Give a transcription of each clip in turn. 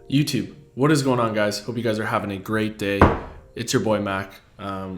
YouTube, what is going on, guys? Hope you guys are having a great day. It's your boy Mac.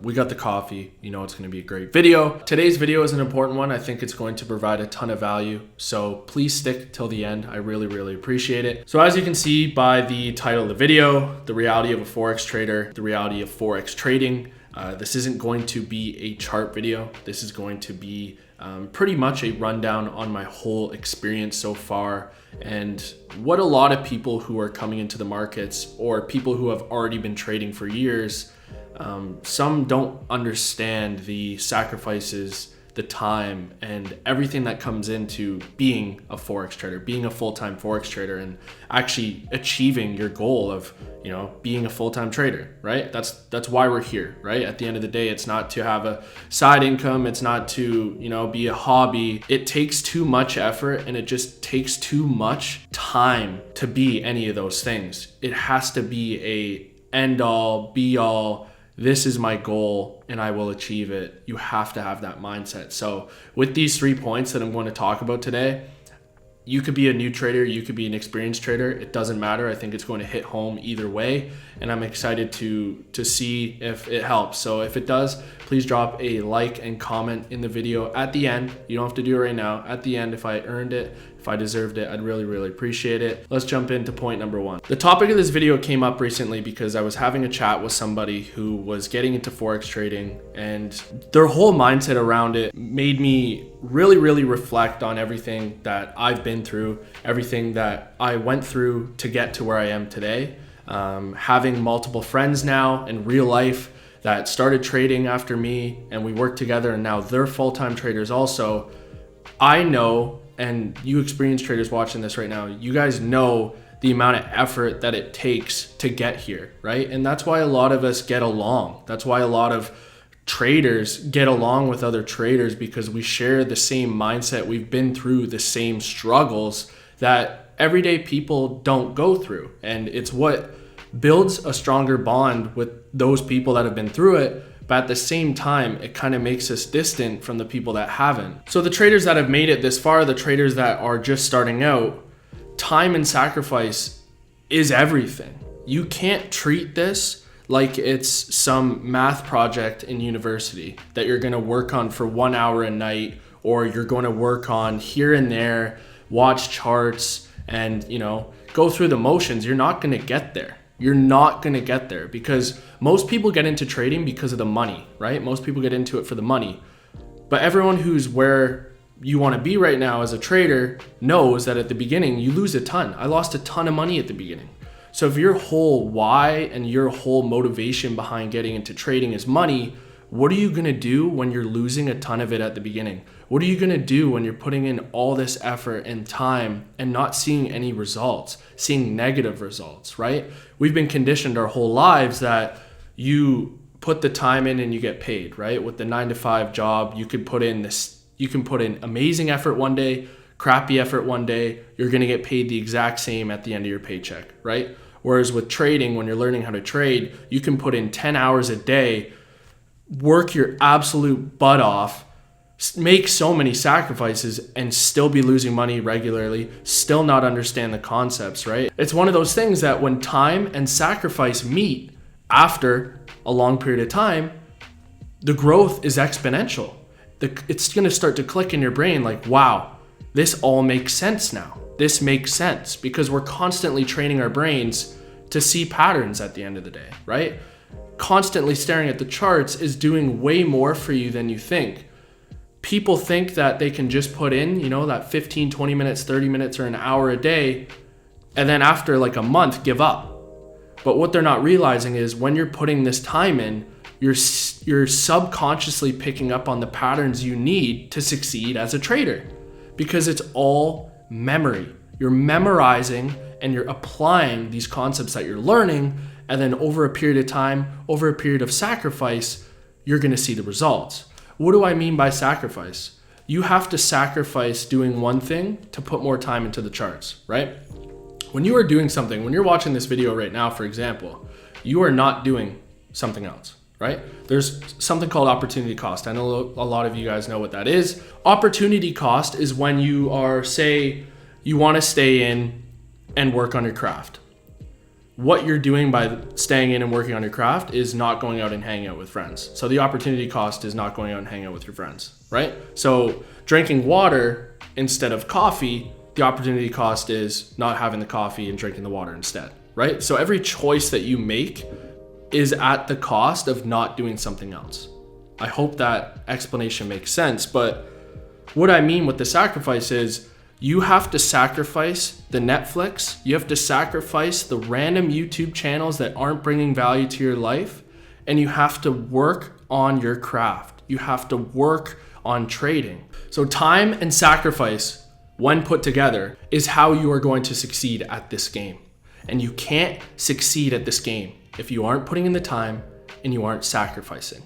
We got the coffee. You know it's going to be a great video. Today's video is an important one. I think it's going to provide a ton of value. So please stick till the end. I really appreciate it. So as you can see by the title of the video, the reality of a Forex trader, the reality of Forex trading. This isn't going to be a chart video. This is going to be pretty much a rundown on my whole experience so far and what a lot of people who are coming into the markets or people who have already been trading for years, some don't understand the sacrifices, the time, and everything that comes into being a Forex trader, being a full-time Forex trader, and actually achieving your goal of, being a full-time trader, right? That's why we're here, right? At the end of the day, it's not to have a side income. It's not to, be a hobby. It takes too much effort and it just takes too much time to be any of those things. It has to be a end all, be all. This is my goal and I will achieve it. You have to have that mindset. So with these 3 points that I'm going to talk about today, you could be a new trader, you could be an experienced trader. It doesn't matter. I think it's going to hit home either way. And I'm excited to see if it helps. So if it does, please drop a like and comment in the video at the end. You don't have to do it right now. At the end, if I earned it, if I deserved it, I'd really appreciate it. Let's jump into point number 1. The topic of this video came up recently because I was having a chat with somebody who was getting into Forex trading, and their whole mindset around it made me really reflect on everything that I've been through, everything that I went through to get to where I am today. Having multiple friends now in real life that started trading after me, and we worked together, and now they're full-time traders also. I know, and you experienced traders watching this right now, you guys know the amount of effort that it takes to get here, right? And that's why a lot of us get along. That's why a lot of traders get along with other traders, because we share the same mindset. We've been through the same struggles that everyday people don't go through. And it's what builds a stronger bond with those people that have been through it. But at the same time, it kind of makes us distant from the people that haven't. So the traders that have made it this far, the traders that are just starting out, time and sacrifice is everything. You can't treat this like it's some math project in university that you're going to work on for 1 hour a night, or you're going to work on here and there, watch charts and, go through the motions. You're not going to get there. You're not going to get there, because most people get into trading because of the money, right? Most people get into it for the money. But everyone who's where you want to be right now as a trader knows that at the beginning, you lose a ton. I lost a ton of money at the beginning. So if your whole why and your whole motivation behind getting into trading is money, what are you going to do when you're losing a ton of it at the beginning? What are you going to do when you're putting in all this effort and time and not seeing any results, seeing negative results, right? We've been conditioned our whole lives that you put the time in and you get paid, right? With the 9-to-5 job, you can put in amazing effort one day, crappy effort one day, you're going to get paid the exact same at the end of your paycheck, right? Whereas with trading, when you're learning how to trade, you can put in 10 hours a day, work your absolute butt off, make so many sacrifices, and still be losing money regularly, still not understand the concepts, right? It's one of those things that when time and sacrifice meet after a long period of time, the growth is exponential. It's going to start to click in your brain like, wow, this all makes sense now. This makes sense, because we're constantly training our brains to see patterns at the end of the day, right? Constantly staring at the charts is doing way more for you than you think. People think that they can just put in, that 15, 20 minutes, 30 minutes, or an hour a day, and then after like a month, give up. But what they're not realizing is when you're putting this time in, you're subconsciously picking up on the patterns you need to succeed as a trader, because it's all memory. You're memorizing and you're applying these concepts that you're learning, and then over a period of time, over a period of sacrifice, you're going to see the results. What do I mean by sacrifice? You have to sacrifice doing one thing to put more time into the charts, right? When you are doing something, when you're watching this video right now, for example, you are not doing something else, right? There's something called opportunity cost. I know a lot of you guys know what that is. Opportunity cost is when you are, say, you want to stay in and work on your craft. what you're doing by staying in and working on your craft is not going out and hanging out with friends. So the opportunity cost is not going out and hanging out with your friends, right? So drinking water instead of coffee, the opportunity cost is not having the coffee and drinking the water instead, right? So every choice that you make is at the cost of not doing something else. I hope that explanation makes sense, but what I mean with the sacrifice is you have to sacrifice the Netflix, you have to sacrifice the random YouTube channels that aren't bringing value to your life, and you have to work on your craft. You have to work on trading. So time and sacrifice, when put together, is how you are going to succeed at this game. And you can't succeed at this game if you aren't putting in the time and you aren't sacrificing.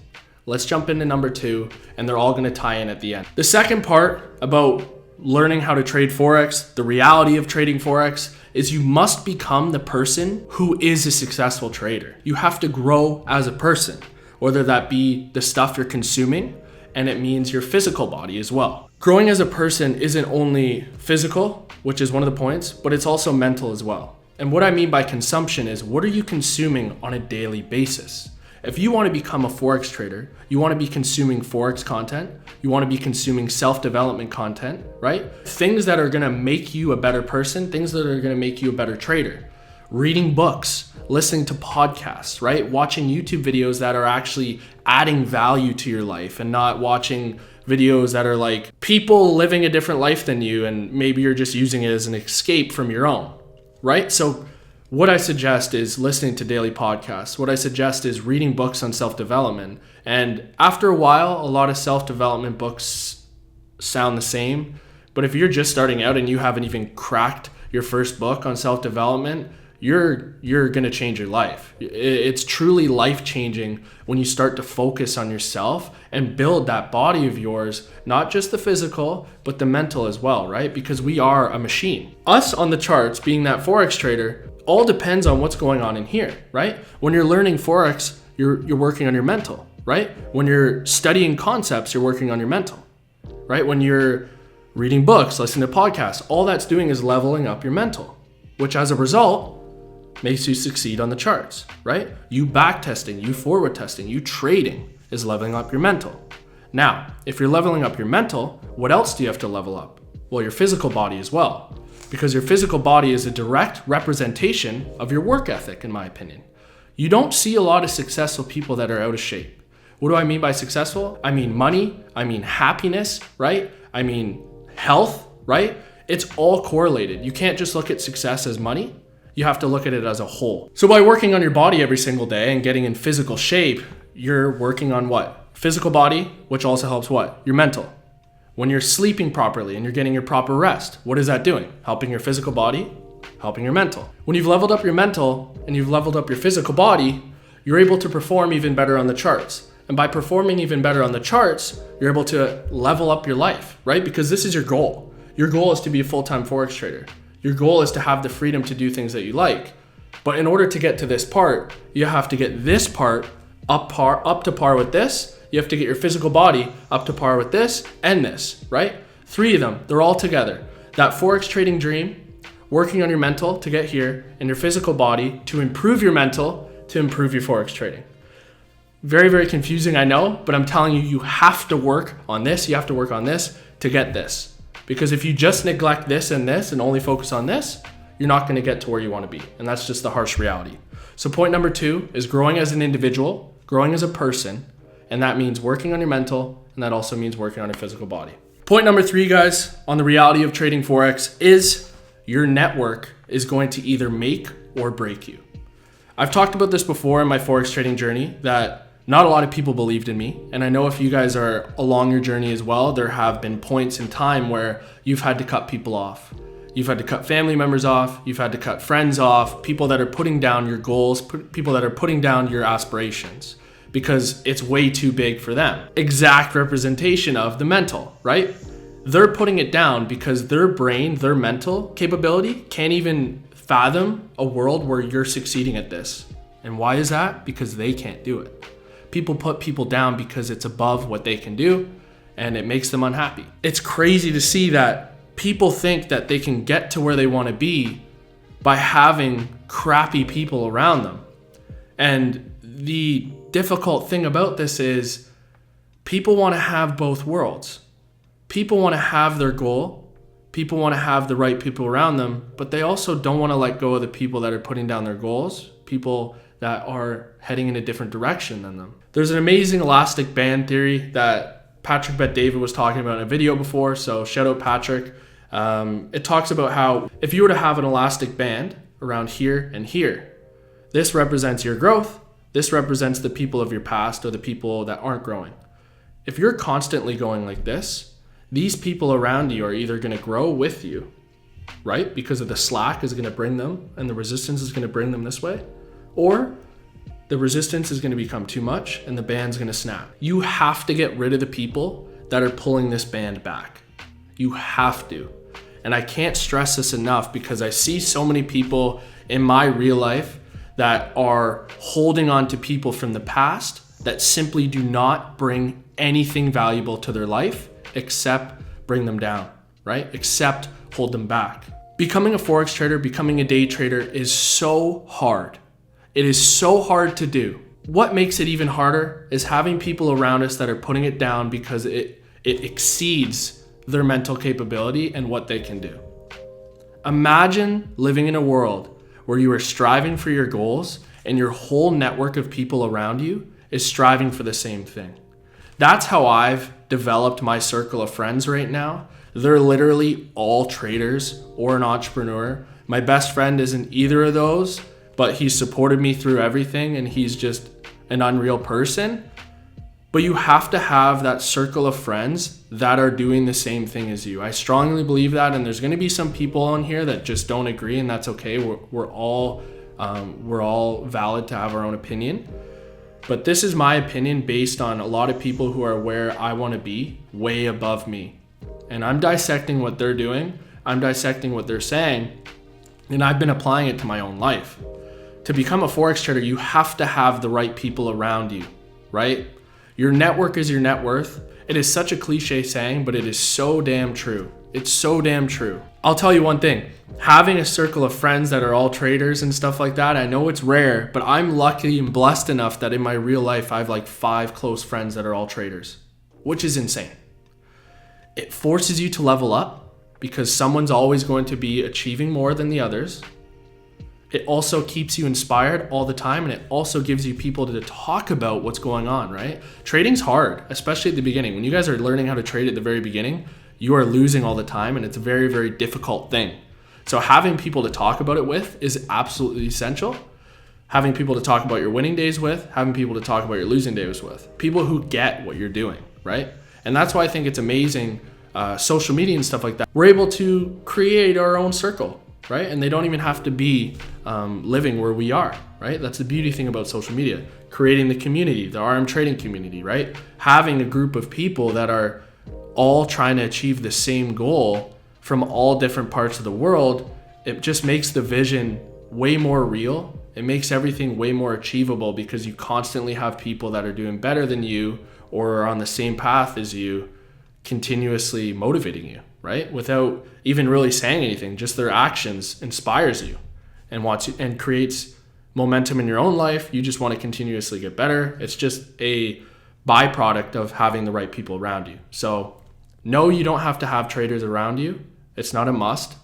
Let's jump into number 2, and they're all gonna tie in at the end. The second part about learning how to trade Forex, the reality of trading Forex, is you must become the person who is a successful trader. You have to grow as a person, whether that be the stuff you're consuming, and it means your physical body as well. Growing as a person isn't only physical, which is one of the points, but it's also mental as well. And what I mean by consumption is, what are you consuming on a daily basis? If you want to become a Forex trader, you want to be consuming Forex content, you want to be consuming self-development content, right? Things that are going to make you a better person, things that are going to make you a better trader. Reading books, listening to podcasts, right? Watching YouTube videos that are actually adding value to your life and not watching videos that are like people living a different life than you and maybe you're just using it as an escape from your own, right? So what I suggest is listening to daily podcasts. What I suggest is reading books on self-development. And after a while, a lot of self-development books sound the same. But if you're just starting out and you haven't even cracked your first book on self-development, you're gonna change your life. It's truly life-changing when you start to focus on yourself and build that body of yours, not just the physical, but the mental as well, right? Because we are a machine. Us on the charts, being that Forex trader, all depends on what's going on in here, right? When you're learning Forex, you're working on your mental, right? When you're studying concepts, you're working on your mental, right? When you're reading books, listening to podcasts, all that's doing is leveling up your mental, which as a result makes you succeed on the charts, right? You back testing, you forward testing, you trading is leveling up your mental. Now, if you're leveling up your mental, what else do you have to level up? Well, your physical body as well. Because your physical body is a direct representation of your work ethic, in my opinion. You don't see a lot of successful people that are out of shape. What do I mean by successful? I mean money, I mean happiness, right? I mean health, right? It's all correlated. You can't just look at success as money. You have to look at it as a whole. So by working on your body every single day and getting in physical shape, you're working on what? Physical body, which also helps what? Your mental. When you're sleeping properly and you're getting your proper rest, what is that doing? Helping your physical body, helping your mental. When you've leveled up your mental and you've leveled up your physical body, you're able to perform even better on the charts. And by performing even better on the charts, you're able to level up your life, right? Because this is your goal. Your goal is to be a full-time Forex trader. Your goal is to have the freedom to do things that you like. But in order to get to this part, you have to get this part up to par with this. You have to get your physical body up to par with this and this, right? 3 of them, they're all together. That Forex trading dream, working on your mental to get here, and your physical body to improve your mental to improve your Forex trading. Very, very confusing, I know, but I'm telling you, you have to work on this, you have to work on this to get this. Because if you just neglect this and only focus on this, you're not gonna get to where you wanna be. And that's just the harsh reality. So point number 2 is growing as an individual, growing as a person, and that means working on your mental, and that also means working on your physical body. Point number 3, guys, on the reality of trading Forex is your network is going to either make or break you. I've talked about this before in my Forex trading journey that not a lot of people believed in me. And I know if you guys are along your journey as well, there have been points in time where you've had to cut people off. You've had to cut family members off. You've had to cut friends off, people that are putting down your goals, people that are putting down your aspirations, because it's way too big for them. Exact representation of the mental, right? They're putting it down because their brain, their mental capability can't even fathom a world where you're succeeding at this. And why is that? Because they can't do it. People put people down because it's above what they can do and it makes them unhappy. It's crazy to see that people think that they can get to where they want to be by having crappy people around them. And the difficult thing about this is people want to have both worlds. People want to have their goal. People want to have the right people around them, but they also don't want to let go of the people that are putting down their goals, people that are heading in a different direction than them. There's an amazing elastic band theory that Patrick Bet-David was talking about in a video before, so shout out Patrick. It talks about how if you were to have an elastic band around here and here, this represents your growth, this represents the people of your past or the people that aren't growing. If you're constantly going like this, these people around you are either going to grow with you, right? Because of the slack is going to bring them and the resistance is going to bring them this way, or the resistance is going to become too much and the band's going to snap. You have to get rid of the people that are pulling this band back. You have to. And I can't stress this enough because I see so many people in my real life that are holding on to people from the past that simply do not bring anything valuable to their life except bring them down, right? Except hold them back. Becoming a Forex trader, becoming a day trader is so hard. It is so hard to do. What makes it even harder is having people around us that are putting it down because it exceeds their mental capability and what they can do. Imagine living in a world where you are striving for your goals and your whole network of people around you is striving for the same thing. That's how I've developed my circle of friends right now. They're literally all traders or an entrepreneur. My best friend isn't either of those, but he's supported me through everything and he's just an unreal person. But you have to have that circle of friends that are doing the same thing as you. I strongly believe that, and there's going to be some people on here that just don't agree, and that's okay. We're all valid to have our own opinion. But this is my opinion based on a lot of people who are where I want to be, way above me. And I'm dissecting what they're doing. I'm dissecting what they're saying, and I've been applying it to my own life. To become a Forex trader, you have to have the right people around you, right? Your network is your net worth. It is such a cliche saying, but it is so damn true. It's so damn true. I'll tell you one thing, having a circle of friends that are all traders and stuff like that, I know it's rare, but I'm lucky and blessed enough that in my real life, I have like 5 close friends that are all traders, which is insane. It forces you to level up because someone's always going to be achieving more than the others. It also keeps you inspired all the time, and it also gives you people to talk about what's going on, right? Trading's hard, especially at the beginning. When you guys are learning how to trade at the very beginning, you are losing all the time, and it's a very, very difficult thing. So having people to talk about it with is absolutely essential. Having people to talk about your winning days with, having people to talk about your losing days with. People who get what you're doing, right? And that's why I think it's amazing, social media and stuff like that. We're able to create our own circle, right? And they don't even have to be living where we are, right? That's the beauty thing about social media. Creating the community, the RM trading community, right? Having a group of people that are all trying to achieve the same goal from all different parts of the world, it just makes the vision way more real. It makes everything way more achievable because you constantly have people that are doing better than you or are on the same path as you, continuously motivating you, right? Without even really saying anything, just their actions inspires you and creates momentum in your own life. You just want to continuously get better. It's just a byproduct of having the right people around you. So no, you don't have to have traders around you. It's not a must.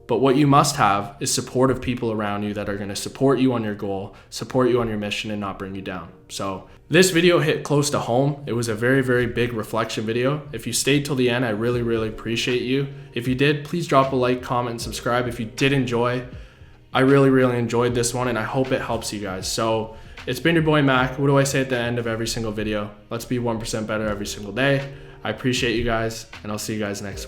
But what you must have is supportive people around you that are going to support you on your goal, support you on your mission, and not bring you down. So this video hit close to home. It was a very, very big reflection video. If you stayed till the end, I really, really appreciate you. If you did, please drop a like, comment, and subscribe. If you did enjoy, I really, really enjoyed this one, and I hope it helps you guys. So it's been your boy Mac. What do I say at the end of every single video? Let's be 1% better every single day. I appreciate you guys, and I'll see you guys next week.